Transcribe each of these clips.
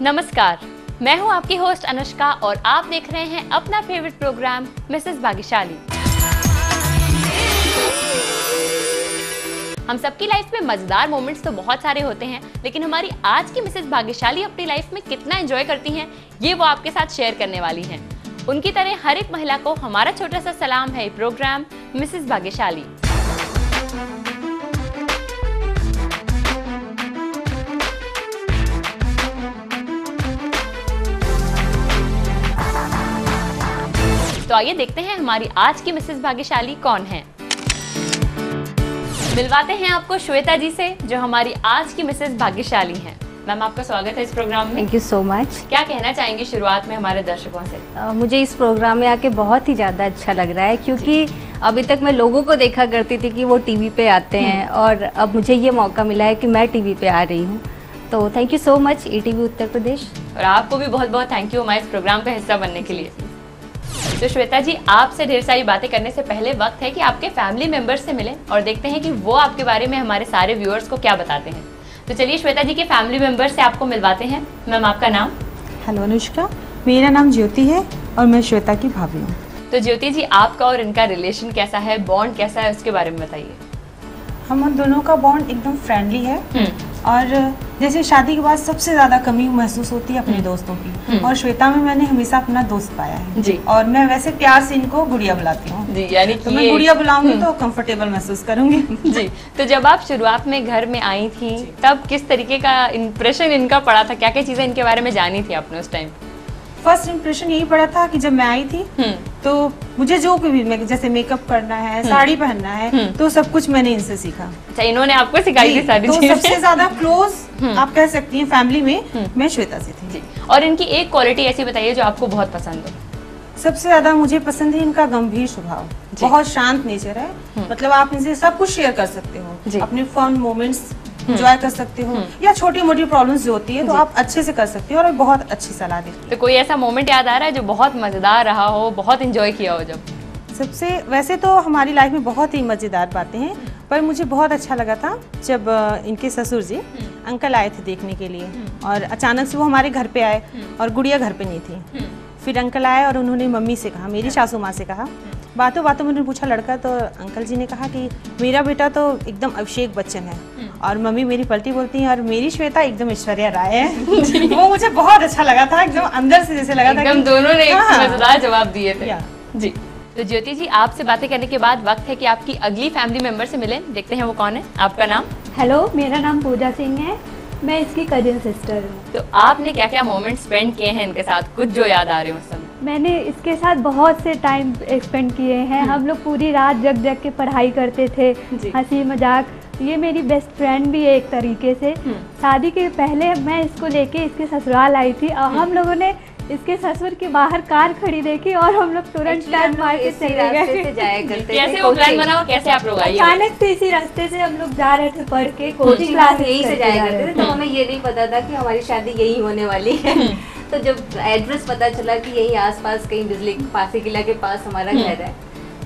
नमस्कार, मैं हूं आपकी होस्ट अनुष्का और आप देख रहे हैं अपना फेवरेट प्रोग्राम मिसेस भाग्यशाली। हम सबकी लाइफ में मजेदार मोमेंट्स तो बहुत सारे होते हैं, लेकिन हमारी आज की मिसेस भाग्यशाली अपनी लाइफ में कितना एंजॉय करती हैं, ये वो आपके साथ शेयर करने वाली हैं। उनकी तरह हर एक महिला को हमारा छोटा सा सलाम है प्रोग्राम मिसेस भाग्यशाली। तो आइए देखते हैं हमारी आज की मिसेस भाग्यशाली कौन है। मिलवाते हैं आपको श्वेता जी से, जो हमारी आज की मिसेस भाग्यशाली हैं। मैम, आपका स्वागत है इस प्रोग्राम में। Thank you so much. क्या कहना चाहेंगे शुरुआत में हमारे दर्शकों से? मुझे इस प्रोग्राम में आके बहुत ही ज़्यादा अच्छा लग रहा है, क्योंकि अभी तक मैं लोगों को देखा करती थी कि वो टीवी पे आते हैं, और अब मुझे ये मौका मिला है कि मैं टीवी पे आ रही हूँ। तो thank you so much ETV Uttar Pradesh. और आपको भी बहुत बहुत थैंक यू हमारे इस प्रोग्राम का हिस्सा बनने के लिए। तो श्वेता जी, आपसे ढेर सारी बातें करने से पहले वक्त है कि आपके फैमिली मेंबर्स से मिलें और देखते हैं कि वो आपके बारे में हमारे सारे व्यूअर्स को क्या बताते हैं। तो चलिए श्वेता जी के फैमिली मेंबर्स से आपको मिलवाते हैं। मैम, आपका नाम? हेलो अनुष्का, मेरा नाम ज्योति है और मैं श्वेता की भाभी हूँ। तो ज्योति जी, आपका और इनका रिलेशन कैसा है, बॉन्ड कैसा है, उसके बारे में बताइए। हम उन दोनों का बॉन्ड एकदम फ्रेंडली है, और जैसे शादी के बाद सबसे ज्यादा कमी महसूस होती है अपने दोस्तों की, और श्वेता में मैंने हमेशा अपना दोस्त पाया है जी। और मैं वैसे प्यार से इनको गुड़िया बुलाती हूँ जी, यानी कि तो मैं गुड़िया बुलाऊंगी तो कंफर्टेबल महसूस करूंगी जी। तो जब आप शुरुआत में घर में आई थी, तब किस तरीके का इंप्रेशन इनका पड़ा था? क्या क्या चीजें इनके बारे में जानी थी आपने उस टाइम? फर्स्ट इम्प्रेशन यही पड़ा था कि जब मैं आई थी तो मुझे जो भी जैसे मेकअप करना है, साड़ी पहनना है, तो सब कुछ मैंने इनसे सीखा। अच्छा, इन्होंने आपको सिखाई थी सारी चीजें? तो सबसे ज्यादा क्लोज आप कह सकती हैं फैमिली में मैं श्वेता से थी जी। और इनकी एक क्वालिटी ऐसी बताइए जो आपको बहुत पसंद हो। सबसे ज्यादा मुझे पसंद है इनका गंभीर स्वभाव, बहुत शांत नेचर है। मतलब आप इनसे सब कुछ शेयर कर सकते हो, अपने फन मोमेंट्स एंजॉय कर सकते हो, या छोटी मोटी प्रॉब्लम्स जो होती है तो आप अच्छे से कर सकते हो, और बहुत अच्छी सलाह देते हो। तो कोई ऐसा मोमेंट याद आ रहा है जो बहुत मजेदार रहा हो, बहुत एंजॉय किया हो? जब सबसे वैसे तो हमारी लाइफ में बहुत ही मजेदार बातें हैं, पर मुझे बहुत अच्छा लगा था जब इनके ससुर जी अंकल आए थे देखने के लिए, और अचानक से वो हमारे घर पे आए और गुड़िया घर पे नहीं थी। फिर अंकल आए और उन्होंने मम्मी से कहा, मेरी सासू माँ से कहा, बातों बातों में उन्होंने पूछा लड़का, तो अंकल जी ने कहा कि मेरा बेटा तो एकदम अभिषेक बच्चन है, और मम्मी मेरी पलटी बोलती है और मेरी श्वेता एकदम ऐश्वर्या राय है। वो मुझे बहुत अच्छा लगा था, एकदम अंदर से जैसे लगा था एकदम दोनों ने मजेदार जवाब दिए थे जी। तो ज्योति जी, आपसे बातें करने के बाद वक्त है कि आपकी अगली फैमिली मेंबर से मिलें। देखते हैं वो कौन है। आपका नाम? हेलो, मेरा नाम पूजा सिंह है, मैं इसकी कजिन सिस्टर हूँ। तो आपने क्या क्या मोमेंट स्पेंड किए हैं इनके साथ, कुछ जो याद आ रहे हो उस समय? मैंने इसके साथ बहुत से टाइम स्पेंड किए हैं। हम लोग पूरी रात जग जग के पढ़ाई करते थे, हंसी मजाक। ये मेरी बेस्ट फ्रेंड भी है एक तरीके से। शादी के पहले मैं इसको लेके इसके ससुराल आई थी, और हम लोगों ने इसके ससुर के बाहर कार खड़ी देखी और हम लोग तुरंत टाइम मार के चले गए। कैसे वो प्लान बना, कैसे आप लोग आए? अचानक से इसी रास्ते से हम लोग जा रहे थे पढ़ के, कोचिंग क्लास यहीं से जाया करते थे, तो हमें ये नहीं पता था कि हमारी शादी यही होने वाली है। तो जब एड्रेस पता चला कि यही आसपास कहीं बिजली पासी किला के पास हमारा घर है,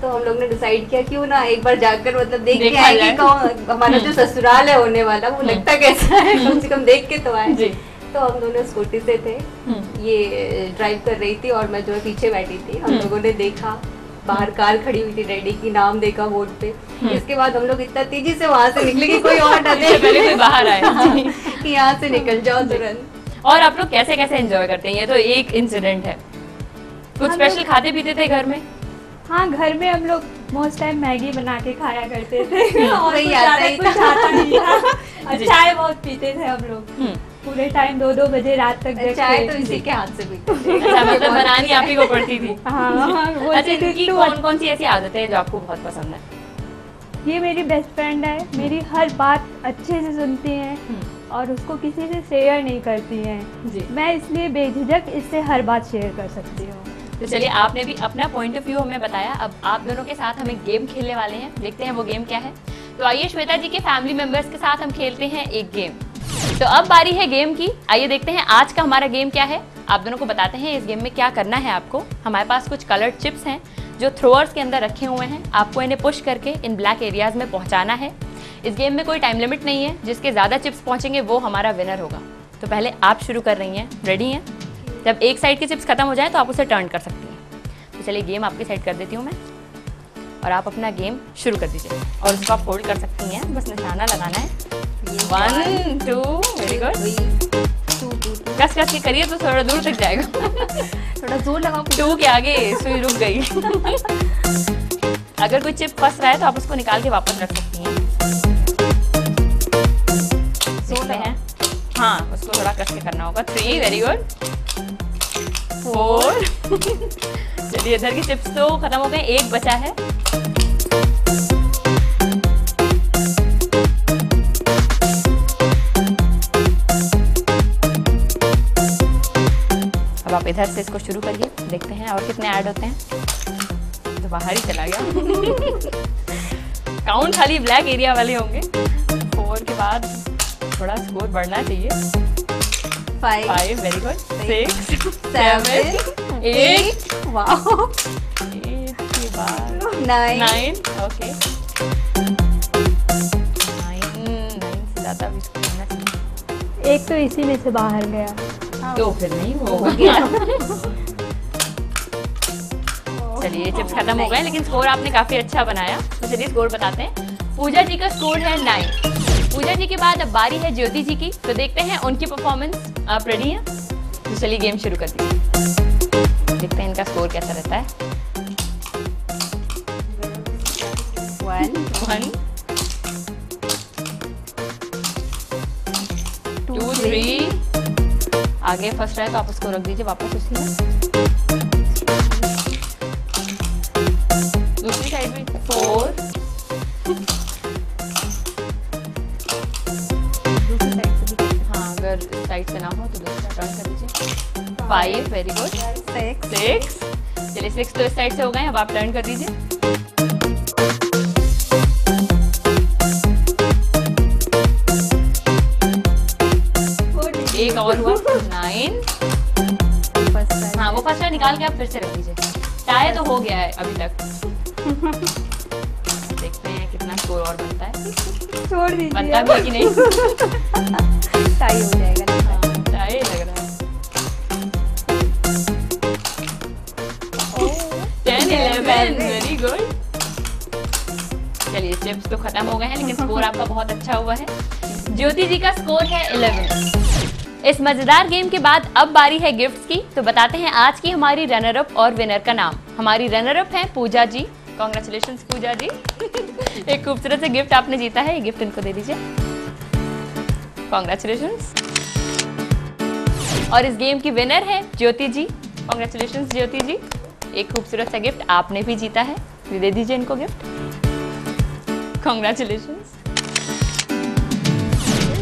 तो हम लोग ने डिसाइड किया क्यों ना एक बार जाकर मतलब देख के आए कि कौन हमारा जो ससुराल है होने वाला वो लगता कैसा है, कम से कम देख के तो आए। तो हम दोनों स्कूटी से थे, ये ड्राइव कर रही थी और मैं जो है पीछे बैठी थी। हम लोगों ने देखा बाहर कार खड़ी हुई थी रेडी की, नाम देखा बोर्ड पे। इसके बाद हम लोग इतना तेजी से वहाँ से निकले कि कोई और ना देखे, पहले कोई बाहर आए कि यहाँ से निकल जाओ तुरंत। और आप लोग कैसे कैसे एंजॉय करते हैं? ये तो एक इंसिडेंट है। कुछ स्पेशल खाते पीते थे घर में? हाँ, घर में हम लोग मोस्ट टाइम मैगी बना के खाया करते थे और वही कुछ आता आता नहीं था। चाय बहुत पीते थे हम लोग, पूरे टाइम 2-2 बजे रात तक। चाय तो इसी के हाथ से पीते थे। अच्छा, मतलब बनानी आप ही को पड़ती थी? हाँ। अच्छा, इनकी कौन कौन सी ऐसी आदतें हैं जो आपको बहुत पसंद है? ये मेरी बेस्ट फ्रेंड है, मेरी हर बात अच्छे से सुनती है और उसको किसी से शेयर नहीं करती हैं। मैं इसलिए बेझिझक इससे हर बात शेयर कर सकती हूँ। तो चलिए, आपने भी अपना पॉइंट ऑफ व्यू हमें बताया। अब आप दोनों के साथ हमें गेम खेलने वाले हैं, देखते हैं वो गेम क्या है। तो आइए श्वेता जी के फैमिली मेंबर्स के साथ हम खेलते हैं एक गेम। तो अब बारी है गेम की। आइए देखते हैं आज का हमारा गेम क्या है। आप दोनों को बताते हैं इस गेम में क्या करना है आपको। हमारे पास कुछ कलर्ड चिप्स हैं जो थ्रोअर्स के अंदर रखे हुए हैं। आपको इन्हें पुश करके इन ब्लैक एरियाज में पहुंचाना है। इस गेम में कोई टाइम लिमिट नहीं है, जिसके ज़्यादा चिप्स पहुंचेंगे वो हमारा विनर होगा। तो पहले आप शुरू कर रही हैं, रेडी हैं? जब एक साइड के चिप्स खत्म हो जाए तो आप उसे टर्न कर सकती हैं। तो चलिए गेम आपकी साइड कर देती हूँ मैं, और आप अपना गेम शुरू कर दीजिए। और उसको आप होल्ड कर सकती हैं, बस निशाना लगाना है। 1 2 वेरी गुड। कस कस के करिए तो थोड़ा दूर तक जाएगा। थोड़ा जोर लगाओ। 2 के आगे सुई रुक गई। अगर कोई चिप फंस रहा है तो आप उसको निकाल के वापस रख सकती हैं। देखते हैं, हाँ उसको थोड़ा कस के करना होगा। 3 वेरी गुड। 4 चलिए इधर की चिप्स तो खत्म हो गए, एक बचा है। अब आप इधर से इसको शुरू करिए, देखते हैं और कितने ऐड होते हैं। तो बाहर ही चला गया। काउंट खाली ब्लैक एरिया वाले होंगे। 4 के बाद थोड़ा स्कोर बढ़ना चाहिए। 5 वेरी गुड। 6 7 8 वाओ। 8 के बाद 9 ओके। 9 से ज़्यादा भी स्कोर होना चाहिए। एक तो इसी में से बाहर गया। तो फिर नहीं होगा। चलिए चिप्स खत्म हो गए, लेकिन स्कोर आपने काफी अच्छा बनाया। तो चलिए स्कोर बताते हैं। पूजा जी का स्कोर है 9। पूजा जी के बाद अब बारी है ज्योति जी की, तो देखते हैं उनकी परफॉर्मेंस। आप रेडी हैं? तो चलिए गेम शुरू कर दीजिए, देखते हैं इनका स्कोर कैसा रहता है। 1 2 3 आगे फर्स्ट है तो आप उसको रख दीजिए वापस उसी में। दूसरी साइड में 4 दूसरी साइड से भी, हाँ अगर साइड से ना हो तो दूसरा टर्न कर दीजिए। 5 वेरी गुड। 6 चलिए 6 तो इस साइड से हो गए, अब आप टर्न कर दीजिए। एक और हुआ 9। हाँ वो फर्स्ट निकाल के आप फिर से रख दीजिए। टाई तो हो गया है अभी तक। देखते हैं कितना स्कोर और बनता है। छोड़ दीजिए। बनता भी है कि नहीं? टाई हो जाएगा। टाई लग रहा है। 10 11 वेरी गुड। चलिए चिप्स तो खत्म हो गए हैं, लेकिन स्कोर आपका बहुत अच्छा हुआ है। ज्योति जी का स्कोर है 11। इस मजेदार गेम के बाद अब बारी है गिफ्ट्स की, तो बताते हैं आज की हमारी रनर अप और विनर का नाम। हमारी रनर अप है पूजा जी। कांग्रेचुलेशंस पूजा जी। एक खूबसूरत से गिफ्ट आपने जीता है, ये गिफ्ट इनको दे दीजिए। कांग्रेचुलेशंस। और इस गेम की विनर है ज्योति जी। कांग्रेचुलेशंस ज्योति जी, एक खूबसूरत सा गिफ्ट आपने भी जीता है, ये दे दीजिए इनको गिफ्ट। कांग्रेचुलेशंस।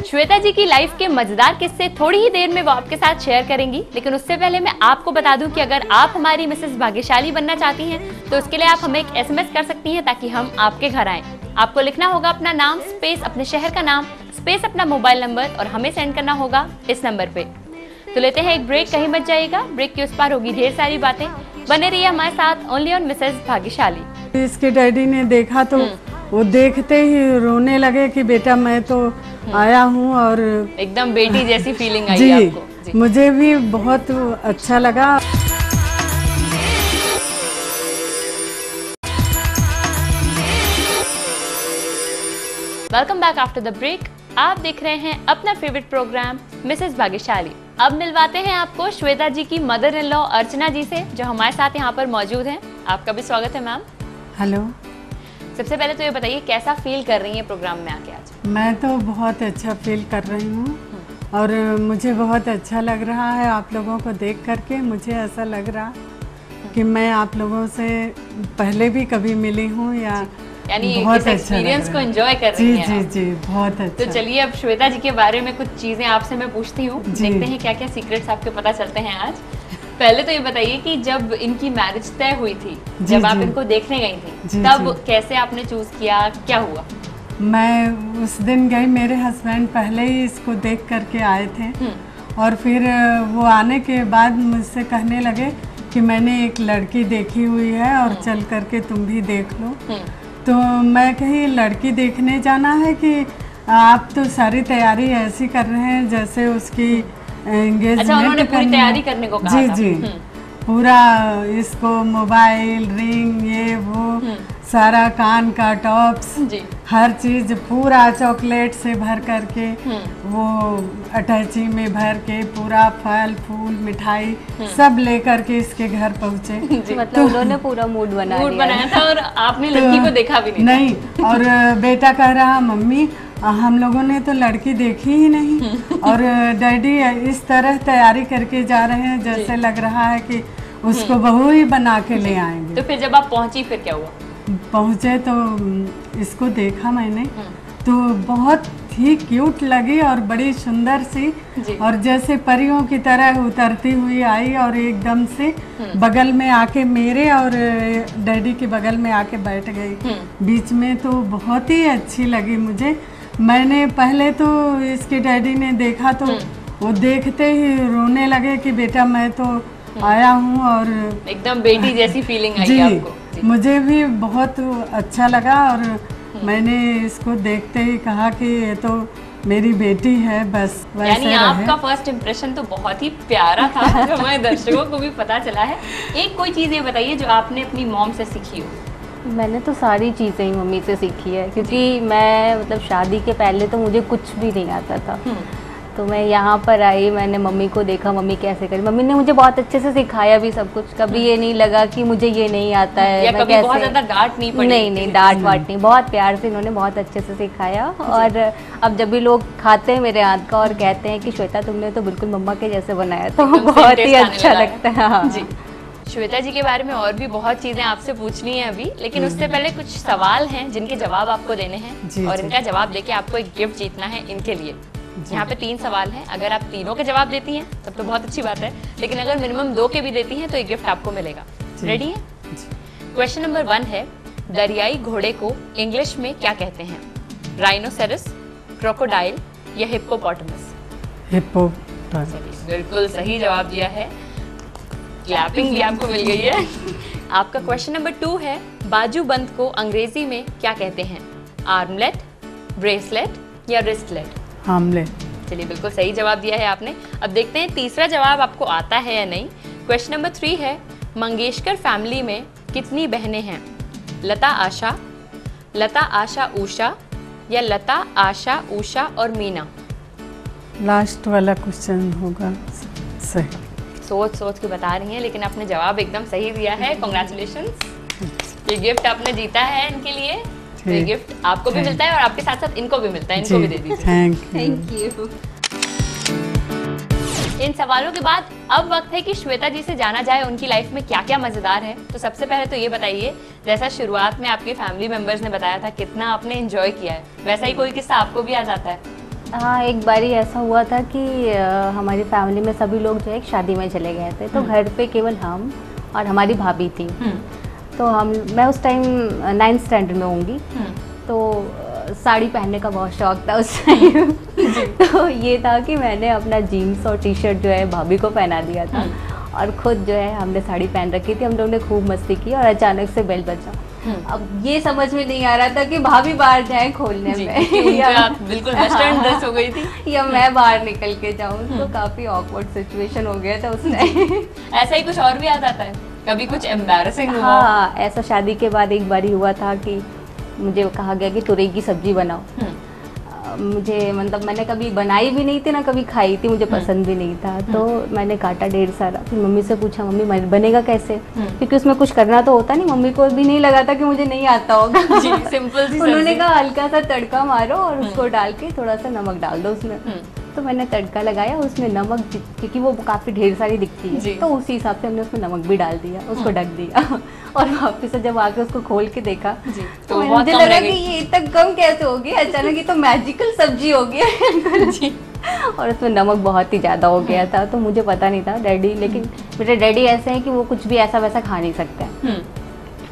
श्वेता जी की लाइफ के मजेदार किस्से थोड़ी ही देर में वो आपके साथ शेयर करेंगी, लेकिन उससे पहले मैं आपको बता दूं कि अगर आप हमारी मिसेस भाग्यशाली बनना चाहती हैं तो उसके लिए आप हमें एक SMS कर सकती हैं ताकि हम आपके घर आएं। आपको लिखना होगा अपना नाम स्पेस अपने शहर का नाम स्पेस अपना मोबाइल नंबर और हमें सेंड करना होगा इस नंबर पे। तो लेते हैं एक ब्रेक, कहीं मत जाइएगा, ब्रेक के उस पार होगी ढेर सारी बातें। बने रहिए हमारे साथ ओनली ऑन मिसेस भाग्यशाली। इसके डैडी ने देखा तो वो देखते ही रोने लगे कि बेटा मैं तो आया हूँ, और एकदम बेटी जैसी फीलिंग आई आपको? जी, मुझे भी बहुत अच्छा लगा। Welcome back after the break. आप देख रहे हैं अपना फेवरेट प्रोग्राम मिसेस भाग्यशाली। अब मिलवाते हैं आपको श्वेता जी की मदर इन लॉ अर्चना जी से, जो हमारे साथ यहाँ पर मौजूद हैं। आपका भी स्वागत है मैम। हेलो। सबसे पहले तो ये बताइए कैसा फील कर रही हैं प्रोग्राम में आके आज? मैं तो बहुत अच्छा फील कर रही हूँ और मुझे बहुत अच्छा लग रहा है आप लोगों को देख करके। मुझे ऐसा लग रहा कि मैं आप लोगों से पहले भी कभी मिली हूँ, या यानी बहुत इस एक्सपीरियंस को एंजॉय कर रही हैं। जी जी जी, बहुत अच्छा। तो चलिए अब श्वेता जी के बारे में कुछ चीजें आपसे मैं पूछती हूँ, देखते हैं क्या क्या सीक्रेट्स आपके पता चलते हैं आज। पहले तो ये बताइए कि जब इनकी मैरिज तय हुई थी, जब आप इनको देखने गई थी, तब कैसे आपने चूज किया, क्या हुआ? मैं उस दिन गई, मेरे हस्बैंड पहले ही इसको देख करके आए थे और फिर वो आने के बाद मुझसे कहने लगे कि मैंने एक लड़की देखी हुई है और चल करके तुम भी देख लो। तो मैं कही लड़की देखने जाना है कि आप तो सारी तैयारी ऐसी कर रहे हैं जैसे उसकी एंगेजमेंट। अच्छा, उन्होंने पूरी तैयारी करने को कहा जी था। जी, पूरा इसको मोबाइल रिंग ये वो सारा कान का टॉप्स जी। हर चीज पूरा चॉकलेट से भर करके वो अटैची में भर के पूरा फल फूल मिठाई सब लेकर के इसके घर पहुँचे। मतलब उन्होंने पूरा मूड बनाया था और आपने लड़की को देखा भी नहीं। और बेटा कह रहा मम्मी हम लोगों ने तो लड़की देखी ही नहीं और डैडी इस तरह तैयारी करके जा रहे हैं जैसे लग रहा है कि उसको बहू ही बना के ले आएंगे। तो फिर जब आप पहुंची फिर क्या हुआ? पहुँचे तो इसको देखा मैंने तो बहुत ही क्यूट लगी और बड़ी सुंदर सी, और जैसे परियों की तरह उतरती हुई आई और एकदम से बगल में आके मेरे और डैडी के बगल में आके बैठ गई बीच में। तो बहुत ही अच्छी लगी मुझे। मैंने पहले तो इसके डैडी ने देखा तो वो देखते ही रोने लगे कि बेटा मैं तो आया हूँ, और एकदम बेटी जैसी फीलिंग आई जी, आपको? मुझे भी बहुत अच्छा लगा और मैंने इसको देखते ही कहा कि ये तो मेरी बेटी है, बस वैसे यानी आपका फर्स्ट इम्प्रेशन तो बहुत ही प्यारा था जो हमारे दर्शकों को भी पता चला है। एक कोई चीज़ ये बताइए जो आपने अपनी मॉम से सीखी हो। मैंने तो सारी चीज़ें ही मम्मी से सीखी है, क्योंकि मैं मतलब शादी के पहले तो मुझे कुछ भी नहीं आता था। तो मैं यहाँ पर आई, मैंने मम्मी को देखा मम्मी कैसे करी। मम्मी ने मुझे बहुत अच्छे से सिखाया भी सब कुछ। कभी ये नहीं लगा कि मुझे ये नहीं आता है या मैं कभी कैसे। बहुत ज़्यादा डांट नहीं पड़ी? नहीं डांट वाट नहीं, बहुत प्यार से इन्होंने बहुत अच्छे से सिखाया। और अब जब भी लोग खाते हैं मेरे हाथ का और कहते हैं कि श्वेता तुमने तो बिल्कुल मम्मा के जैसे बनाया, तो बहुत ही अच्छा लगता है। हाँ जी। श्वेता जी के बारे में और भी बहुत चीज़ें आपसे पूछनी है अभी, लेकिन उससे पहले कुछ सवाल हैं जिनके जवाब आपको देने हैं और इनका जवाब देके आपको एक गिफ्ट जीतना है इनके लिए। यहाँ पे 3 सवाल हैं, अगर आप तीनों के जवाब देती हैं तब तो बहुत अच्छी बात है, लेकिन अगर मिनिमम 2 के भी देती हैं तो एक गिफ्ट आपको मिलेगा। रेडी है? क्वेश्चन नंबर 1 है, दरियाई घोड़े को इंग्लिश में क्या कहते हैं? राइनोसेरस, क्रोकोडाइल या हिप्पोपोटामस? हिप्पोपोटामस। बिल्कुल सही जवाब दिया है, क्लैपिंग भी आपको मिल गई है। आपका क्वेश्चन नंबर 2 है, बाजूबंद को अंग्रेजी में क्या कहते हैं? आर्मलेट, ब्रेसलेट या रिस्टलेट? आर्मलेट। चलिए, बिल्कुल सही जवाब दिया है आपने। अब देखते हैं तीसरा जवाब आपको आता है या नहीं। क्वेश्चन नंबर 3 है, मंगेशकर फैमिली में कितनी बहनें हैं? लता आशा, लता आशा उषा या लता आशा उषा और मीना? लास्ट वाला क्वेश्चन होगा सही। सोच के बता रही हैं, लेकिन आपने जवाब एकदम सही दिया है। कॉन्ग्रेचुलेशंस, ये गिफ्ट आपने जीता है इनके लिए। ये गिफ्ट आपको भी मिलता है और आपके साथ साथ इनको भी मिलता है, इनको भी दे दीजिए। Thank you. इन सवालों के बाद अब वक्त है कि श्वेता जी से जाना जाए उनकी लाइफ में क्या क्या मजेदार है। तो सबसे पहले तो ये बताइए, जैसा शुरुआत में आपके फैमिली मेंबर्स ने बताया था कितना आपने एंजॉय किया है, वैसा ही कोई किस्सा आपको भी याद आता है? हाँ, एक बारी ऐसा हुआ था कि हमारी फैमिली में सभी लोग जो है एक शादी में चले गए थे, तो घर पे केवल हम और हमारी भाभी थी। तो मैं उस टाइम 9th स्टैंडर्ड में होंगी, तो साड़ी पहनने का बहुत शौक था उस टाइम। तो ये था कि मैंने अपना जीन्स और टी शर्ट जो है भाभी को पहना दिया था और खुद जो है हमने साड़ी पहन रखी थी। हम लोगों ने खूब मस्ती की और अचानक से बेल बजा। अब ये समझ में नहीं आ रहा था कि भाभी बाहर जाए खोलने में या बिल्कुल वेस्टर्न ड्रेस हो गई थी या मैं बाहर निकल के जाऊँ। तो काफ़ी ऑकवर्ड सिचुएशन हो गया था उस टाइम। ऐसा ही कुछ और भी याद आता है? कभी कुछ एम्बैरेसिंग हुआ? हाँ, ऐसा शादी के बाद एक बारी हुआ था कि मुझे कहा गया कि तुरई की सब्जी बनाओ। मुझे मतलब मैंने कभी बनाई भी नहीं थी ना कभी खाई थी, मुझे पसंद भी नहीं था। तो मैंने काटा ढेर सारा। फिर मम्मी से पूछा, मम्मी बनेगा कैसे? क्योंकि उसमें कुछ करना तो होता नहीं, मम्मी को भी नहीं लगा था कि मुझे नहीं आता होगा। जी, सिंपल सी। उन्होंने कहा हल्का सा तड़का मारो और उसको डाल के थोड़ा सा नमक डाल दो उसमें। तो मैंने तड़का लगाया, उसमें नमक, क्योंकि वो काफ़ी ढेर सारी दिखती है, तो उसी हिसाब से हमने उसमें नमक भी डाल दिया, उसको ढक दिया। और वापस से जब आके उसको खोल के देखा तो मुझे लगा कि ये इतना कम कैसे हो गया, अचानक ये तो मैजिकल सब्जी हो गया। और उसमें नमक बहुत ही ज़्यादा हो गया था। तो मुझे पता नहीं था। डैडी, लेकिन मेरे डैडी ऐसे हैं कि वो कुछ भी ऐसा वैसा खा नहीं सकते हैं।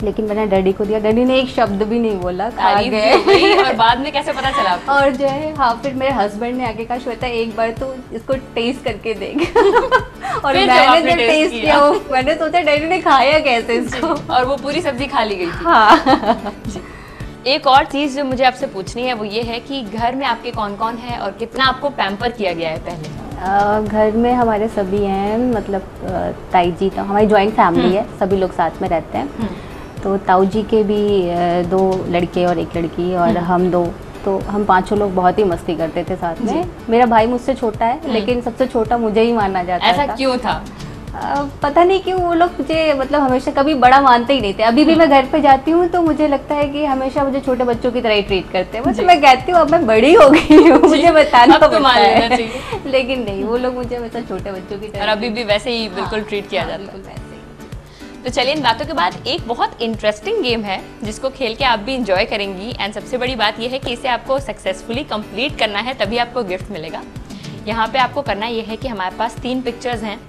लेकिन मैंने डैडी को दिया, डैडी ने एक शब्द भी नहीं बोला, खा गए। और बाद में कैसे पता चला आपको? और जो है, हाँ, फिर मेरे हस्बैंड ने आके कहा, श्वेता एक बार तो इसको टेस्ट करके देख। और मैंने जब टेस्ट किया, मैंने सोचा डैडी ने खाया कैसे इसको। और वो पूरी सब्जी खा ली गई थी। हाँ। एक और चीज़ जो मुझे आपसे पूछनी है वो ये है कि घर में आपके कौन कौन है और कितना आपको पैम्पर किया गया है पहले? घर में हमारे सभी हैं, मतलब ताई जी, तो हमारी जॉइंट फैमिली है, सभी लोग साथ में रहते हैं। तो ताऊ जी के भी 2 लड़के और 1 लड़की और हम 2, तो हम 5 लोग बहुत ही मस्ती करते थे साथ में। मेरा भाई मुझसे छोटा है, लेकिन सबसे छोटा मुझे ही माना जाता ऐसा था। क्यों था? पता नहीं क्यों वो लोग मुझे मतलब हमेशा कभी बड़ा मानते ही नहीं थे। अभी भी मैं घर पे जाती हूँ तो मुझे लगता है कि हमेशा मुझे छोटे बच्चों की तरह ही ट्रीट करते हैं। मतलब मैं कहती हूँ अब मैं बड़ी हो गई हूँ, मुझे बताना पड़ता है, लेकिन नहीं, वो लोग मुझे हमेशा छोटे बच्चों की तरह, और अभी भी वैसे ही बिल्कुल ट्रीट किया जाता है। तो चलिए, इन बातों के बाद एक बहुत इंटरेस्टिंग गेम है जिसको खेल के आप भी इंजॉय करेंगी। एंड सबसे बड़ी बात यह है कि इसे आपको सक्सेसफुली कंप्लीट करना है, तभी आपको गिफ्ट मिलेगा। यहाँ पे आपको करना यह है कि हमारे पास 3 पिक्चर्स हैं,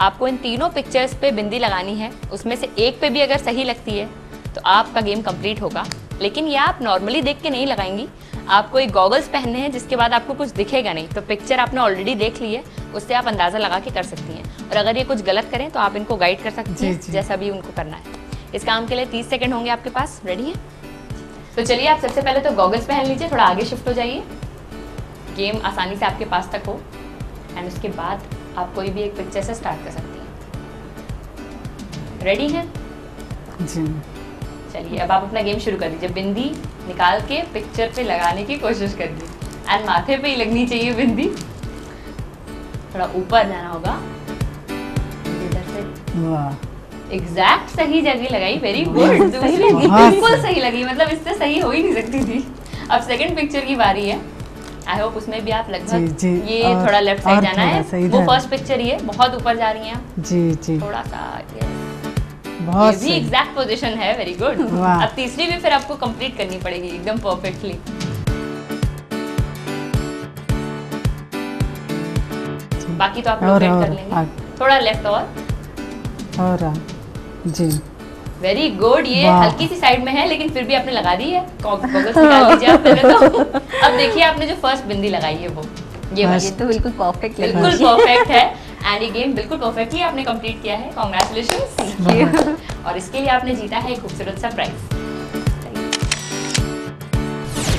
आपको इन तीनों पिक्चर्स पे बिंदी लगानी है। उसमें से एक पे भी अगर सही लगती है तो आपका गेम कंप्लीट होगा। लेकिन ये आप नॉर्मली देख के नहीं लगाएंगी, आपको एक गॉगल्स पहनने हैं जिसके बाद आपको कुछ दिखेगा नहीं। तो पिक्चर आपने ऑलरेडी देख ली है, उससे आप अंदाज़ा लगा के कर सकती हैं। और अगर ये कुछ गलत करें तो आप इनको गाइड कर सकती हैं जैसा भी उनको करना है। इस काम के लिए 30 सेकेंड होंगे आपके पास। रेडी है? तो चलिए, आप सबसे पहले तो गॉगल्स पहन लीजिए, थोड़ा आगे शिफ्ट हो जाइए, गेम आसानी से आपके पास तक हो। एंड उसके बाद आप कोई भी एक पिक्चर से स्टार्ट कर सकती हैं। रेडी हैं? जी। चलिए, अब आप अपना गेम शुरू कर दीजिए। बिंदी निकाल के पिक्चर पे लगाने की कोशिश करिए। एंड माथे पे ही लगनी चाहिए बिंदी, थोड़ा ऊपर जाना होगा। इधर से वाह, एग्जैक्ट सही जगह लगाई, वेरी गुड। दूसरी बिल्कुल सही लगी, मतलब इससे सही हो ही नहीं सकती थी। अब सेकंड पिक्चर की बारी है। आई होप उसमें भी आप लगभग ये थोड़ा लेफ्ट साइड जाना है। वो फर्स्ट पिक्चर ही है, बहुत ऊपर जा रही हैं आप। जी, थोड़ा सा बहुत ये भी एग्जैक्ट पोजीशन है, वेरी गुड। अब तीसरी भी फिर आपको कंप्लीट करनी पड़ेगी एकदम परफेक्टली। बाकी तो आप लोग कर लेंगे। थोड़ा लेफ्ट और जी, वेरी गुड। ये हल्की सी साइड में है लेकिन फिर भी आपने लगा दी है। गॉगल्स निकाल लीजिए आप पहले तो। अब देखिए, आपने जो फर्स्ट बिंदी लगाई है वो ये तो बिल्कुल परफेक्ट, बिल्कुल परफेक्ट है। एंड ये गेम बिल्कुल परफेक्टली आपने कंप्लीट किया है। कांग्रेचुलेशंस। और इसके लिए आपने जीता है एक खूबसूरत सा प्राइज।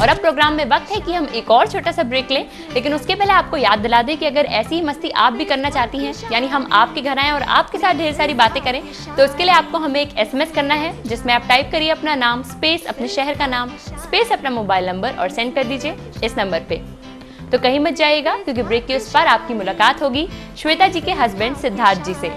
और अब प्रोग्राम में वक्त है कि हम एक और छोटा सा ब्रेक लें, लेकिन उसके पहले आपको याद दिला दें कि अगर ऐसी ही मस्ती आप भी करना चाहती हैं, यानी हम आपके घर आएं और आपके साथ ढेर सारी बातें करें, तो उसके लिए आपको हमें एक SMS करना है जिसमें आप टाइप करिए अपना नाम स्पेस अपने शहर का नाम स्पेस अपना मोबाइल नंबर और सेंड कर दीजिए इस नंबर पे। तो कहीं मत जाइएगा, क्योंकि ब्रेक के उस पार आपकी मुलाकात होगी श्वेता जी के हस्बैंड सिद्धार्थ जी से।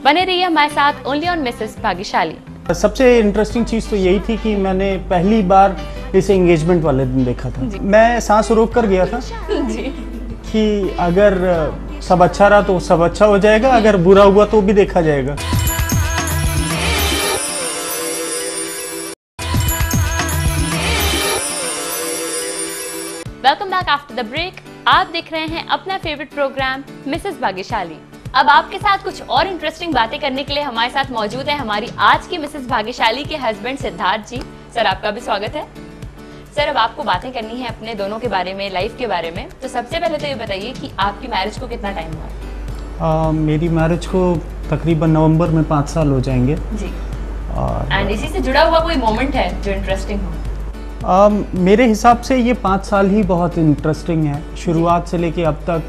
बने रहिए हमारे साथ ओनली ऑन मिसेस भाग्यशाली। सबसे इंटरेस्टिंग चीज़ तो यही थी कि मैंने पहली बार इसे एंगेजमेंट वाले दिन देखा था। मैं सांस रोक कर गया था कि अगर सब अच्छा रहा तो सब अच्छा हो जाएगा, अगर बुरा हुआ तो भी देखा जाएगा। Welcome back after the break. आप देख रहे हैं अपना फेवरेट प्रोग्राम मिसेस भाग्यशाली। अब आपके साथ कुछ और इंटरेस्टिंग बातें करने के लिए हमारे साथ मौजूद है हमारी आज की मिसेस भाग्यशाली के हस्बैंड सिद्धार्थ जी। सर, आपका भी स्वागत है। सर, अब आपको बातें करनी है अपने दोनों के बारे में, लाइफ के बारे में। तो सबसे पहले तो ये बताइए कि आपकी मैरिज को कितना टाइम हुआ? मेरी मैरिज को तकरीबन नवंबर में 5 साल हो जाएंगे जी। एंड इसी से जुड़ा हुआ कोई मोमेंट है जो इंटरेस्टिंग हो? मेरे हिसाब से ये 5 साल ही बहुत इंटरेस्टिंग है। शुरुआत से लेके अब तक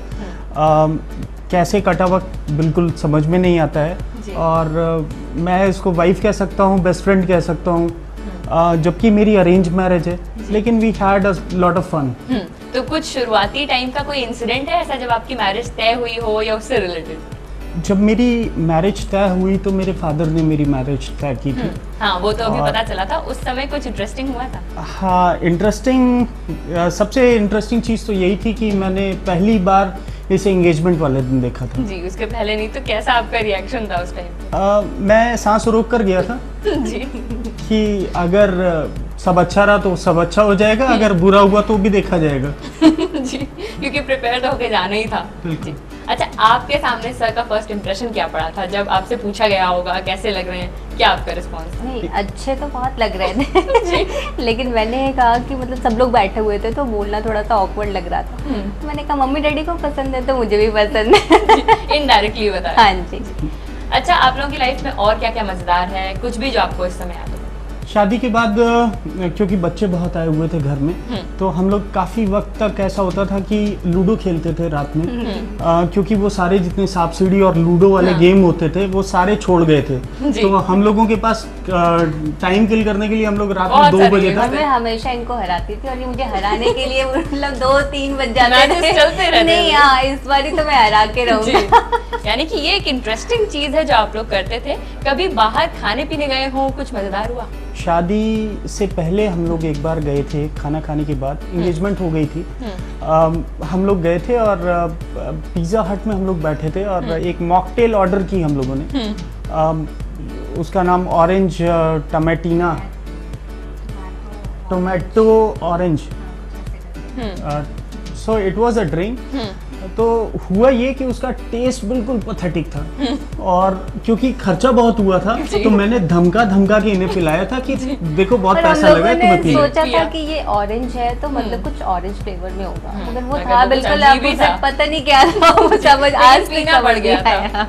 कैसे कटा वक्त बिल्कुल समझ में नहीं आता है। और मैं इसको वाइफ कह सकता हूँ, बेस्ट फ्रेंड कह सकता हूँ, जबकि मेरी अरेंज मैरिज है, लेकिन we had a lot of fun. तो कुछ शुरुआती टाइम का कोई इंसिडेंट है ऐसा जब आपकी मैरिज तय हुई हो या उससे रिलेटेड? जब मेरी मैरिज तय हुई तो मेरे फादर ने मेरी मैरिज तय की थी। हाँ, वो तो अभी पता चला था। उस समय कुछ इंटरेस्टिंग हुआ था? हाँ, इंटरेस्टिंग, सबसे इंटरेस्टिंग चीज़ तो यही थी कि मैंने पहली बार इसे एंगेजमेंट वाले दिन देखा था। जी, उसके पहले नहीं तो कैसा आपका रिएक्शन था उस टाइम? मैं सांस रोक कर गया था जी, कि अगर सब अच्छा रहा तो सब अच्छा हो जाएगा, अगर बुरा हुआ तो भी देखा जाएगा। जी, क्योंकि प्रिपेयर्ड होके जाना ही था। जी। अच्छा, आपके सामने सर का फर्स्ट इंप्रेशन क्या पड़ा था जब आपसे पूछा गया होगा कैसे लग रहे हैं, क्या आपका रिस्पॉन्स था? नहीं, अच्छे तो बहुत लग रहे थे लेकिन मैंने कहा कि मतलब सब लोग बैठे हुए थे तो बोलना थोड़ा सा ऑकवर्ड लग रहा था। तो मैंने कहा मम्मी डैडी को पसंद है तो मुझे भी पसंद है। इनडायरेक्टली बताया। हाँ जी। अच्छा, आप लोगों की लाइफ में और क्या क्या मजेदार है, कुछ भी जो आपको इस समय याद हो? शादी के बाद क्योंकि बच्चे बहुत आए हुए थे घर में, तो हम लोग काफ़ी वक्त तक ऐसा होता था कि लूडो खेलते थे रात में, क्योंकि वो सारे जितने सांप सीढ़ी और लूडो वाले गेम होते थे वो सारे छोड़ गए थे। तो हम लोगों के पास टाइम किल करने के लिए हम लोग रात में 2 बजे तक, मैं हमेशा इनको हराती थी और ये मुझे हराने के लिए मतलब 2-3 बज जाते थे। नहीं हाँ, इस बारी तो मैं हरा के रहूंगी। यानी कि ये एक इंटरेस्टिंग चीज है जो आप लोग करते थे। कभी बाहर खाने पीने गए हो, कुछ मजेदार हुआ? शादी से पहले हम लोग एक बार गए थे, खाना खाने के बाद एंगेजमेंट हो गई थी। हम लोग गए थे और पिज़्ज़ा हट में हम लोग बैठे थे और एक मॉकटेल ऑर्डर की हम लोगों ने। उसका नाम orange tomato orange, so it was a drink. तो हुआ ये कि उसका टेस्ट बिल्कुल पैथेटिक था और क्योंकि खर्चा बहुत हुआ था तो मैंने धमका के इन्हें पिलाया था कि देखो बहुत पैसा लगा है तुम्हें पीने। सोचा था कि ये ऑरेंज है तो मतलब कुछ ऑरेंज फ्लेवर में होगा, मगर वो था बिल्कुल पता नहीं क्या था, समझ आज पीना पड़ गया था।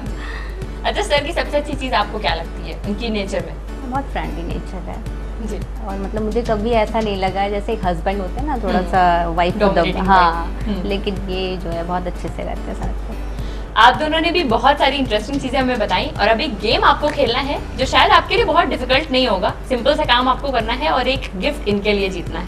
अच्छा सर की सबसे अच्छी चीज आपको क्या लगती है उनकी नेचर में? बहुत फ्रेंडली नेचर है जी, और मतलब मुझे कभी ऐसा नहीं लगा जैसे एक हस्बैंड होते हैं ना थोड़ा सा वाइफ को, हाँ, लेकिन ये जो है बहुत अच्छे से रहते हैं साथ में। आप दोनों ने भी बहुत सारी इंटरेस्टिंग चीजें हमें बताई और अभी गेम आपको खेलना है जो शायद आपके लिए बहुत डिफिकल्ट नहीं होगा। सिंपल सा काम आपको करना है और एक गिफ्ट इनके लिए जीतना है।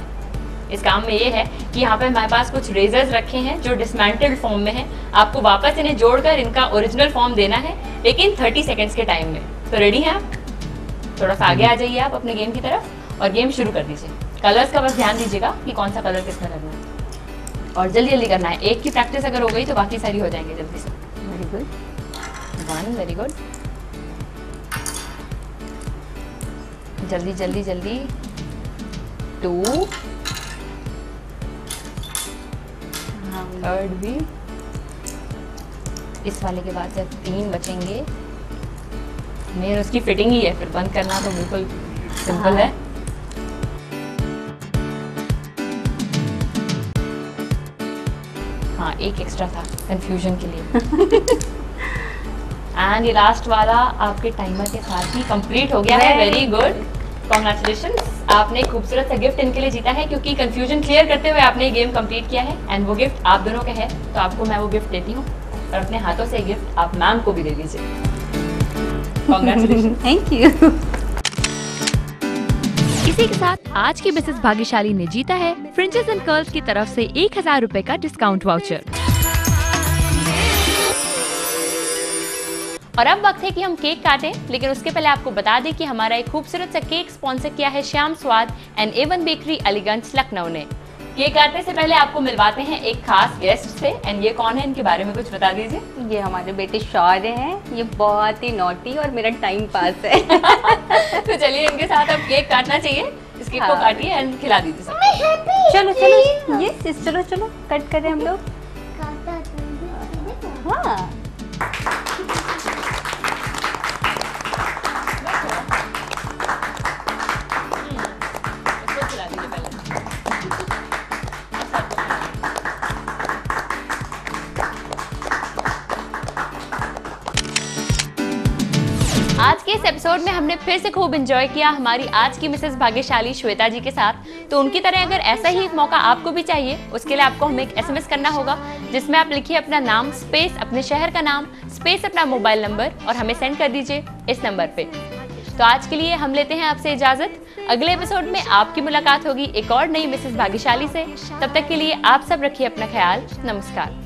इस काम में ये है कि यहाँ पे हमारे पास कुछ रेजर्स रखे हैं जो डिसमेंटल्ड फॉर्म में है। आपको वापस इन्हें जोड़कर इनका ओरिजिनल फॉर्म देना है, लेकिन 30 सेकेंड्स के टाइम में। तो रेडी हैं आप? थोड़ा सा आगे आ जाइए आप अपने गेम की तरफ और गेम शुरू कर दीजिए। कलर्स का बस ध्यान दीजिएगा कि कौन सा कलर किसमें लगना है और जल्दी जल्दी करना है। एक की प्रैक्टिस अगर हो गई तो बाकी सारी हो जाएंगे जल्दी से। वेरी गुड, 1, वेरी गुड, जल्दी जल्दी जल्दी, 2, थर्ड भी, इस वाले के बाद जब 3 बचेंगे, मेन उसकी फिटिंग ही है, फिर बंद करना तो बिल्कुल सिंपल है। हाँ, एक एक्स्ट्रा था कंफ्यूजन के लिए। एंड ये लास्ट वाला आपके टाइमर के साथ ही कंप्लीट हो गया है। वेरी गुड, कॉन्ग्रेचुलेशंस, आपने खूबसूरत सा गिफ्ट इनके लिए जीता है क्योंकि कंफ्यूजन क्लियर करते हुए आपने ये गेम कंप्लीट किया है। एंड वो गिफ्ट आप दोनों का है, तो आपको मैं वो गिफ्ट देती हूँ और अपने हाथों से गिफ्ट आप मैम को भी दे दीजिए। Thank you. इसी के साथ आज की मिसेस भाग्यशाली ने जीता है फ्रिंजेस एंड कर्ल्स की तरफ से 1000 रुपए का डिस्काउंट वाउचर। और अब वक्त है कि हम केक काटें, लेकिन उसके पहले आपको बता दें कि हमारा एक खूबसूरत सा केक स्पॉन्सर किया है श्याम स्वाद and A1 bakery Aliganj Lucknow ने। केक काटने से पहले आपको मिलवाते हैं एक खास गेस्ट से। एंड ये कौन है, इनके बारे में कुछ बता दीजिए। ये हमारे बेटे शौर्य हैं, ये बहुत ही नॉटी और मेरा टाइम पास है। तो चलिए इनके साथ अब केक काटना चाहिए। इस केक को काटिए एंड खिला दीजिए सबको। चलो चलो, ये चलो चलो कट करें हम लोग। हाँ, आज के इस एपिसोड में हमने फिर से खूब एंजॉय किया हमारी आज की मिसेस भाग्यशाली श्वेता जी के साथ। तो उनकी तरह अगर ऐसा ही एक मौका आपको भी चाहिए, उसके लिए आपको हमें एक SMS करना होगा जिसमें आप लिखिए अपना नाम स्पेस अपने शहर का नाम स्पेस अपना मोबाइल नंबर और हमें सेंड कर दीजिए इस नंबर पे। तो आज के लिए हम लेते हैं आपसे इजाजत। अगले एपिसोड में आपकी मुलाकात होगी एक और नई मिसेस भाग्यशाली से। तब तक के लिए आप सब रखिए अपना ख्याल। नमस्कार।